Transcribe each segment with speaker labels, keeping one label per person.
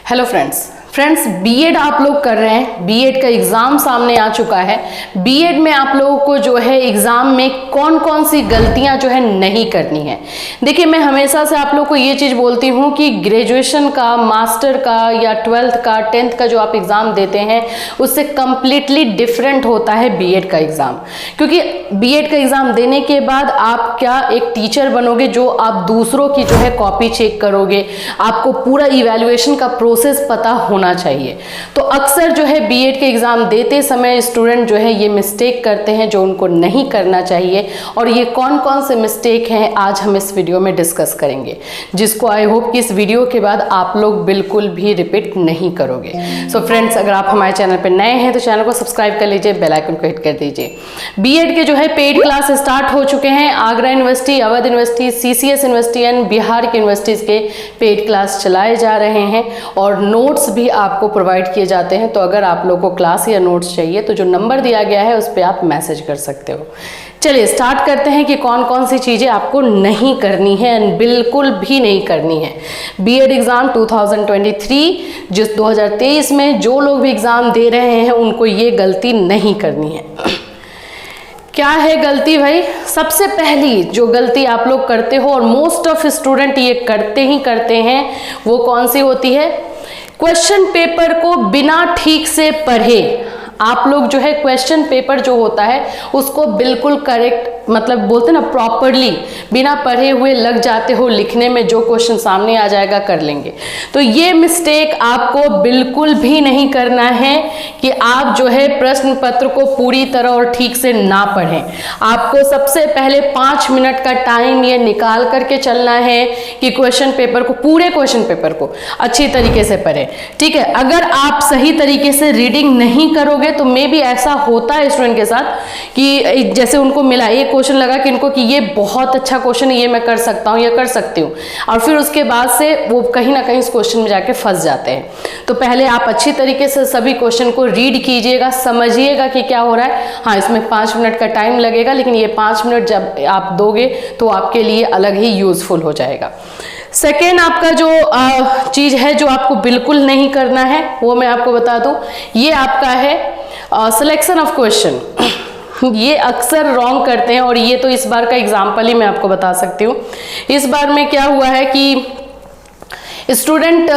Speaker 1: Hello friends BEd आप लोग कर रहे हैं, बीएड का एग्ज़ाम सामने आ चुका है। बीएड में आप लोगों को जो है एग्ज़ाम में कौन कौन सी गलतियां जो है नहीं करनी है। देखिए, मैं हमेशा से आप लोगों को ये चीज़ बोलती हूँ कि ग्रेजुएशन का, मास्टर का या 12th का, 10th का जो आप एग्ज़ाम देते हैं उससे कम्प्लीटली डिफरेंट होता है बीएड का एग्ज़ाम। क्योंकि बीएड का एग्ज़ाम देने के बाद आप क्या एक टीचर बनोगे जो आप दूसरों की जो है कॉपी चेक करोगे, आपको पूरा इवैल्यूएशन का प्रोसेस पता होना चाहिए। तो अक्सर जो है बीएड के एग्जाम देते समय स्टूडेंट जो है ये मिस्टेक करते हैं जो उनको नहीं करना चाहिए। और ये कौन कौन से मिस्टेक हैं आज हम इस वीडियो में डिस्कस करेंगे, जिसको आई होप कि इस वीडियो के बाद आप लोग बिल्कुल भी रिपीट नहीं करोगे। सो फ्रेंड्स, अगर आप हमारे चैनल पर नए हैं तो चैनल को सब्सक्राइब कर लीजिए, बेल आइकन को हिट कर दीजिए। बीएड के जो है पेड क्लास स्टार्ट हो चुके हैं। Agra university, Awadh university, CCS university and Bihar की यूनिवर्सिटीज के पेड क्लास चलाए जा रहे हैं और नोट्स भी आपको प्रोवाइड किए जाते हैं। तो अगर आप लोगों को क्लास या नोट्स चाहिए तो जो नंबर दिया गया है उस पर आप मैसेज कर सकते हो। चलिए स्टार्ट करते हैं कि कौन कौन सी चीज़ें आपको नहीं करनी है एंड बिल्कुल भी नहीं करनी है। बीएड एग्ज़ाम 2023 जिस 2023 में जो लोग भी एग्ज़ाम दे रहे हैं उनको ये गलती नहीं करनी है। क्या है गलती भाई? सबसे पहली जो गलती आप लोग करते हो और मोस्ट ऑफ स्टूडेंट ये करते हैं वो कौन सी होती है? क्वेश्चन पेपर को बिना ठीक से पढ़े आप लोग जो है क्वेश्चन पेपर जो होता है उसको बिल्कुल करेक्ट, मतलब बोलते हैं ना प्रॉपरली, बिना पढ़े हुए लग जाते हो लिखने में। जो क्वेश्चन सामने आ जाएगा कर लेंगे। तो ये मिस्टेक आपको बिल्कुल भी नहीं करना है कि आप जो है प्रश्न पत्र को पूरी तरह और ठीक से ना पढ़ें। आपको सबसे पहले 5 मिनट का टाइम ये निकाल करके चलना है कि क्वेश्चन पेपर को, पूरे क्वेश्चन पेपर को अच्छी तरीके से पढ़ें। ठीक है, अगर आप सही तरीके से रीडिंग नहीं करोगे तो मे भी ऐसा होता है स्टूडेंट के साथ कि जैसे उनको मिला एक क्वेश्चन लगा कि इनको कि ये बहुत अच्छा क्वेश्चन है, ये मैं कर सकता हूँ या कर सकती हूँ, और फिर उसके बाद से वो कहीं ना कहीं इस क्वेश्चन में जाके फंस जाते हैं। तो पहले आप अच्छी तरीके से सभी क्वेश्चन को रीड कीजिएगा, समझिएगा कि क्या हो रहा है। हाँ, इसमें 5 मिनट का टाइम लगेगा, लेकिन ये 5 मिनट जब आप दोगे तो आपके लिए अलग ही यूजफुल हो जाएगा। सेकेंड आपका जो चीज़ है जो आपको बिल्कुल नहीं करना है वो मैं आपको बता दूं, ये आपका है सिलेक्शन ऑफ क्वेश्चन। ये अक्सर रॉन्ग करते हैं और ये तो इस बार का एग्जाम्पल ही मैं आपको बता सकती हूँ। इस बार में क्या हुआ है कि स्टूडेंट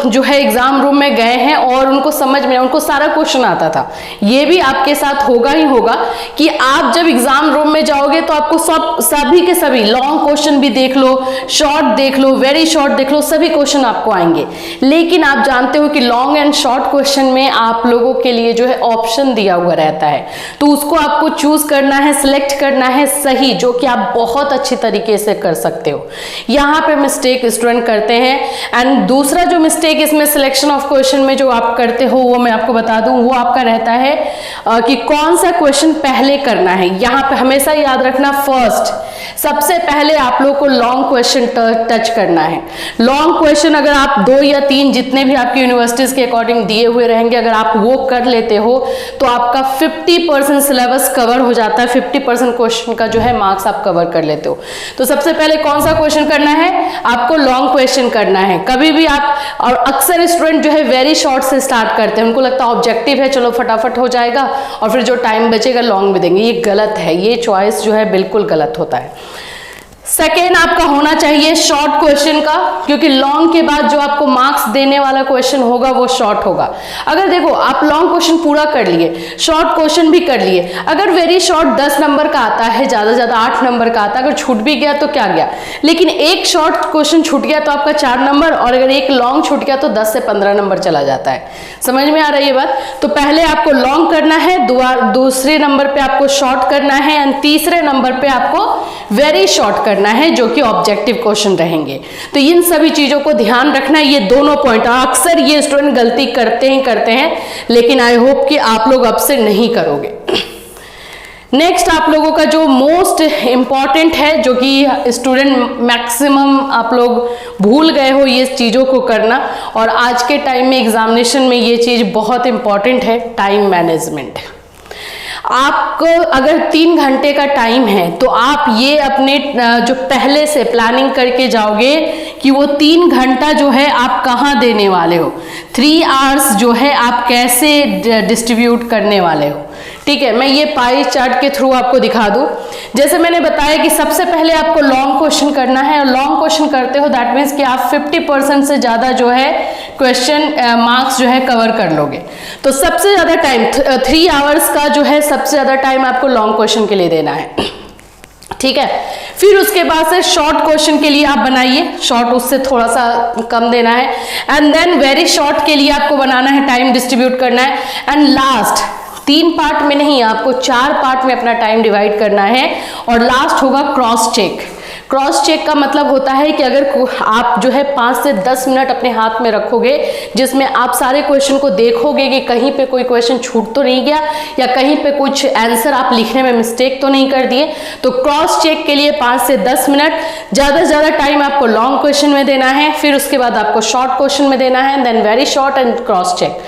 Speaker 1: जो है एग्जाम रूम में गए हैं और उनको समझ में, उनको सारा क्वेश्चन आता था। ये भी आपके साथ होगा ही होगा कि आप जब एग्जाम रूम में जाओगे तो आपको सभी के सभी लॉन्ग क्वेश्चन भी देख लो, शॉर्ट देख लो, वेरी शॉर्ट देख लो, सभी क्वेश्चन आपको आएंगे। लेकिन आप जानते हो कि लॉन्ग एंड शॉर्ट क्वेश्चन में आप लोगों के लिए जो है ऑप्शन दिया हुआ रहता है, तो उसको आपको चूज करना है, सिलेक्ट करना है सही, जो कि आप बहुत अच्छी तरीके से कर सकते हो। यहाँ पे मिस्टेक स्टूडेंट करते हैं। एंड दूसरा जो मिस्टेक इसमें सिलेक्शन ऑफ क्वेश्चन में जो आप करते हो वो मैं आपको बता दूं, वो आपका रहता है कि कौन सा क्वेश्चन पहले करना है। यहाँ पे हमेशा याद रखना, फर्स्ट सबसे पहले आप लोग को लॉन्ग क्वेश्चन टच करना है। लॉन्ग क्वेश्चन अगर आप 2 या 3 जितने भी आपकी यूनिवर्सिटीज के अकॉर्डिंग दिए हुए रहेंगे, अगर आप वो कर लेते हो तो आपका 50% सिलेबस कवर हो जाता है। 50% क्वेश्चन का जो है मार्क्स आप कवर कर लेते हो। तो सबसे पहले कौन सा क्वेश्चन करना है? आपको लॉन्ग क्वेश्चन करना है। कभी भी आप, और अक्सर स्टूडेंट जो है वेरी शॉर्ट से स्टार्ट करते हैं, उनको लगता है ऑब्जेक्टिव है चलो फटाफट हो जाएगा और फिर जो टाइम बचेगा लॉन्ग में देंगे। ये गलत है, ये चॉइस जो है बिल्कुल गलत होता है। सेकेंड आपका होना चाहिए शॉर्ट क्वेश्चन का, क्योंकि लॉन्ग के बाद जो आपको मार्क्स देने वाला क्वेश्चन होगा वो शॉर्ट होगा। अगर देखो आप लॉन्ग क्वेश्चन पूरा कर लिए, शॉर्ट क्वेश्चन भी कर लिए, अगर वेरी शॉर्ट 10 नंबर का आता है, ज्यादा से ज्यादा 8 नंबर का आता है, अगर छूट भी गया तो क्या गया, लेकिन एक शॉर्ट क्वेश्चन छूट गया तो आपका 4 नंबर, और अगर एक लॉन्ग छूट गया तो 10 से 15 नंबर चला जाता है। समझ में आ रही है बात? तो पहले आपको लॉन्ग करना है, दूसरे नंबर पे आपको शॉर्ट करना है, एंड तीसरे नंबर पे आपको वेरी शॉर्ट करना है जो कि ऑब्जेक्टिव क्वेश्चन रहेंगे। तो इन सभी चीजों को ध्यान रखना है, ये दोनों पॉइंट। अक्सर ये स्टूडेंट गलती करते हैं, लेकिन आई होप कि आप लोग अब से नहीं करोगे। नेक्स्ट आप लोगों का जो मोस्ट इंपॉर्टेंट है, जो कि स्टूडेंट मैक्सिमम आप लोग भूल गए हो ये चीज़ों को करना, और आज के टाइम में एग्जामिनेशन में ये चीज़ बहुत इंपॉर्टेंट है, टाइम मैनेजमेंट। आपको अगर 3 घंटे का टाइम है तो आप ये अपने जो पहले से प्लानिंग करके जाओगे कि वो 3 घंटा जो है आप कहाँ देने वाले हो, 3 आवर्स जो है आप कैसे डिस्ट्रीब्यूट करने वाले हो। ठीक है, मैं ये पाई चार्ट के थ्रू आपको दिखा दूं। जैसे मैंने बताया कि सबसे पहले आपको लॉन्ग क्वेश्चन करना है, और लॉन्ग क्वेश्चन करते हो दैट मीन्स कि आप 50% से ज़्यादा जो है क्वेश्चन मार्क्स जो है कवर कर लोगे। तो सबसे ज़्यादा टाइम 3 आवर्स का जो है सबसे ज़्यादा टाइम आपको लॉन्ग क्वेश्चन के लिए देना है। ठीक है, फिर उसके बाद से शॉर्ट क्वेश्चन के लिए आप बनाइए, शॉर्ट उससे थोड़ा सा कम देना है, एंड देन वेरी शॉर्ट के लिए आपको बनाना है, टाइम डिस्ट्रीब्यूट करना है, एंड लास्ट 3 पार्ट में नहीं, आपको 4 पार्ट में अपना टाइम डिवाइड करना है, और लास्ट होगा क्रॉस चेक। क्रॉस चेक का मतलब होता है कि अगर आप जो है 5 से 10 मिनट अपने हाथ में रखोगे जिसमें आप सारे क्वेश्चन को देखोगे कि कहीं पे कोई क्वेश्चन छूट तो नहीं गया या कहीं पे कुछ आंसर आप लिखने में मिस्टेक तो नहीं कर दिए। तो क्रॉस चेक के लिए 5 से 10 मिनट, ज़्यादा से ज़्यादा टाइम आपको लॉन्ग क्वेश्चन में देना है, फिर उसके बाद आपको शॉर्ट क्वेश्चन में देना है, then very short and cross check.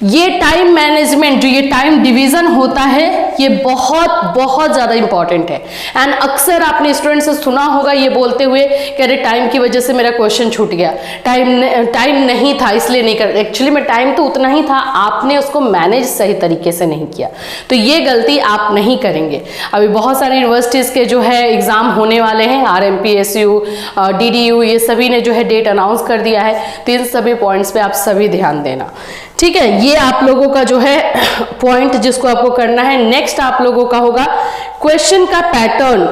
Speaker 1: ये टाइम मैनेजमेंट, जो ये टाइम डिवीजन होता है, ये बहुत बहुत ज़्यादा इंपॉर्टेंट है। एंड अक्सर आपने स्टूडेंट से सुना होगा ये बोलते हुए कि अरे टाइम की वजह से मेरा क्वेश्चन छूट गया, टाइम नहीं था इसलिए नहीं कर। एक्चुअली में टाइम तो उतना ही था, आपने उसको मैनेज सही तरीके से नहीं किया। तो ये गलती आप नहीं करेंगे। अभी बहुत सारी यूनिवर्सिटीज़ के जो है एग्ज़ाम होने वाले हैं, RMP, SU, DDU, ये सभी ने जो है डेट अनाउंस कर दिया है। तो इन सभी पॉइंट्स पे आप सभी ध्यान देना। ठीक है, ये आप लोगों का जो है पॉइंट जिसको आपको करना है। नेक्स्ट आप लोगों का होगा क्वेश्चन का पैटर्न।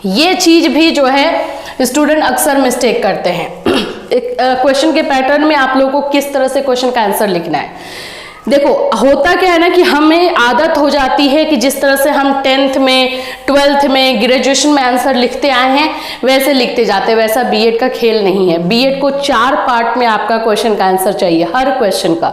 Speaker 1: ये चीज भी जो है स्टूडेंट अक्सर मिस्टेक करते हैं। क्वेश्चन के पैटर्न में आप लोगों को किस तरह से क्वेश्चन का आंसर लिखना है। देखो होता क्या है ना कि हमें आदत हो जाती है कि जिस तरह से हम 10th में, 12th में, ग्रेजुएशन में आंसर लिखते आए हैं वैसे लिखते जाते हैं। वैसा बीएड का खेल नहीं है। बीएड को 4 पार्ट में आपका क्वेश्चन का आंसर चाहिए, हर क्वेश्चन का।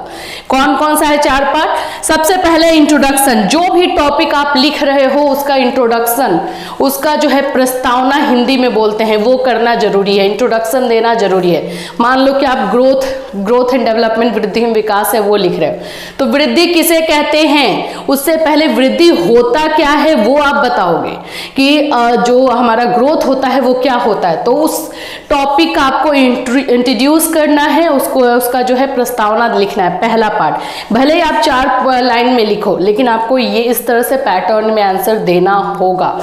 Speaker 1: कौन कौन सा है 4 पार्ट? सबसे पहले इंट्रोडक्शन, जो भी टॉपिक आप लिख रहे हो उसका इंट्रोडक्शन, उसका जो है प्रस्तावना हिंदी में बोलते हैं, वो करना जरूरी है, इंट्रोडक्शन देना जरूरी है। मान लो कि आप ग्रोथ एंड डेवलपमेंट, वृद्धि में विकास है, वो लिख रहे हो, तो वृद्धि किसे कहते हैं, उससे पहले वृद्धि होता क्या है वो आप बताओगे कि जो हमारा ग्रोथ होता है वो क्या होता है। तो उस टॉपिक का आपको इंट्रोड्यूस करना है, उसका जो है प्रस्तावना लिखना है, पहला पार्ट। भले ही आप 4 लाइन में लिखो, लेकिन आपको ये इस तरह से पैटर्न में आंसर देना होगा।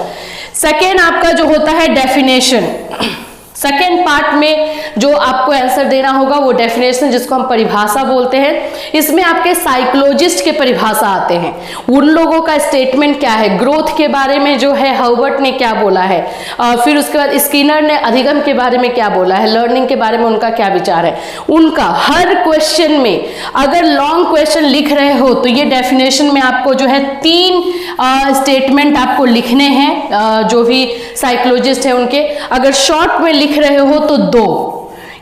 Speaker 1: सेकेंड आपका जो होता है डेफिनेशन। सेकेंड पार्ट में जो आपको आंसर देना होगा वो डेफिनेशन, जिसको हम परिभाषा बोलते हैं। इसमें आपके साइकोलॉजिस्ट के परिभाषा आते हैं, उन लोगों का स्टेटमेंट क्या है, ग्रोथ के बारे में जो है हर्बर्ट ने क्या बोला है, फिर उसके बाद स्किनर ने अधिगम के बारे में क्या बोला है, लर्निंग के बारे में उनका क्या विचार है। उनका हर क्वेश्चन में अगर लॉन्ग क्वेश्चन लिख रहे हो तो ये डेफिनेशन में आपको जो है 3 स्टेटमेंट आपको लिखने हैं, जो भी साइकोलॉजिस्ट है उनके। अगर शॉर्ट में लिख रहे हो तो 2,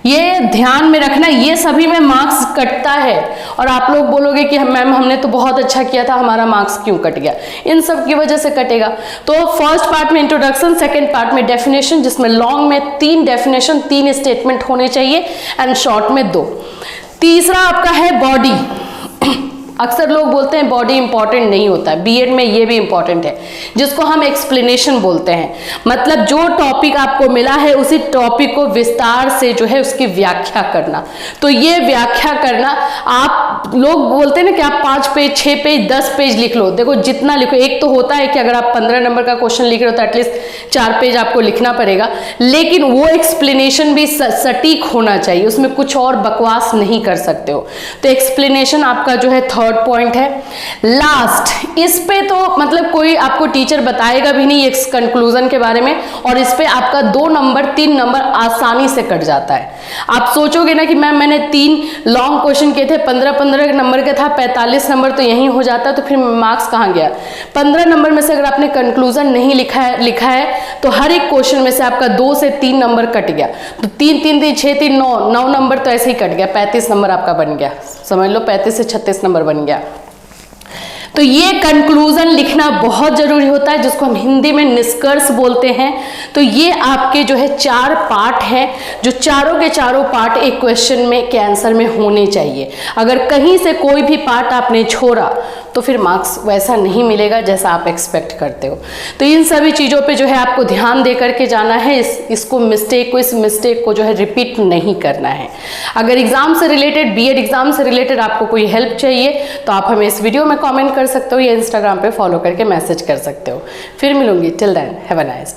Speaker 1: ये ध्यान में रखना। ये सभी में मार्क्स कटता है और आप लोग बोलोगे कि मैम हमने तो बहुत अच्छा किया था, हमारा मार्क्स क्यों कट गया? इन सब की वजह से कटेगा। तो फर्स्ट पार्ट में इंट्रोडक्शन, सेकंड पार्ट में डेफिनेशन, जिसमें लॉन्ग में 3 डेफिनेशन, 3 स्टेटमेंट होने चाहिए, एंड शॉर्ट में 2। तीसरा आपका है बॉडी। अक्सर लोग बोलते हैं बॉडी इंपॉर्टेंट नहीं होता है, बीएड में ये भी इंपॉर्टेंट है, जिसको हम एक्सप्लेनेशन बोलते हैं। मतलब जो टॉपिक आपको मिला है उसी टॉपिक को विस्तार से जो है उसकी व्याख्या करना। तो ये व्याख्या करना, आप लोग बोलते हैं ना कि आप 5 पेज, 6 पेज, 10 पेज लिख लो। देखो जितना लिखो, एक तो होता है कि अगर आप 15 नंबर का क्वेश्चन लिख रहे हो तो एटलीस्ट 4 पेज आपको लिखना पड़ेगा, लेकिन वो एक्सप्लेनेशन भी सटीक होना चाहिए, उसमें कुछ और बकवास नहीं कर सकते हो। तो एक्सप्लेनेशन आपका जो है थर्ड पॉइंट है। लास्ट, इस पे तो मतलब कोई आपको टीचर बताएगा भी नहीं इस कंक्लूजन के बारे में, और इस पे आपका 2 नंबर 3 नंबर आसानी से कट जाता है। आप सोचोगे ना कि मैम मैंने 3 लॉन्ग क्वेश्चन किए थे, 15-15 नंबर का था, 45 नंबर तो यहीं हो जाता, तो फिर मार्क्स कहाँ गया? 15 नंबर में से अगर आपने कंक्लूजन नहीं लिखा है तो हर एक क्वेश्चन में से आपका 2 से 3 नंबर कट गया। तो 3 3 3 6 3 9 नंबर तो ऐसे ही कट गया, 35 नंबर आपका बन गया। समझ लो 35 से 36 नंबर बन गया। तो ये कंक्लूजन लिखना बहुत जरूरी होता है, जिसको हम हिंदी में निष्कर्ष बोलते हैं। तो ये आपके जो है 4 पार्ट हैं, जो चारों के चारों पार्ट एक क्वेश्चन में के आंसर में होने चाहिए। अगर कहीं से कोई भी पार्ट आपने छोड़ा तो फिर मार्क्स वैसा नहीं मिलेगा जैसा आप एक्सपेक्ट करते हो। तो इन सभी चीज़ों पे जो है आपको ध्यान दे करके जाना है, इस मिस्टेक को जो है रिपीट नहीं करना है। अगर एग्जाम से रिलेटेड, बीएड एग्जाम से रिलेटेड आपको कोई हेल्प चाहिए तो आप हमें इस वीडियो में कमेंट कर सकते हो या इंस्टाग्राम पे फॉलो करके मैसेज कर सकते हो। फिर मिलूंगी, till then have a nice day.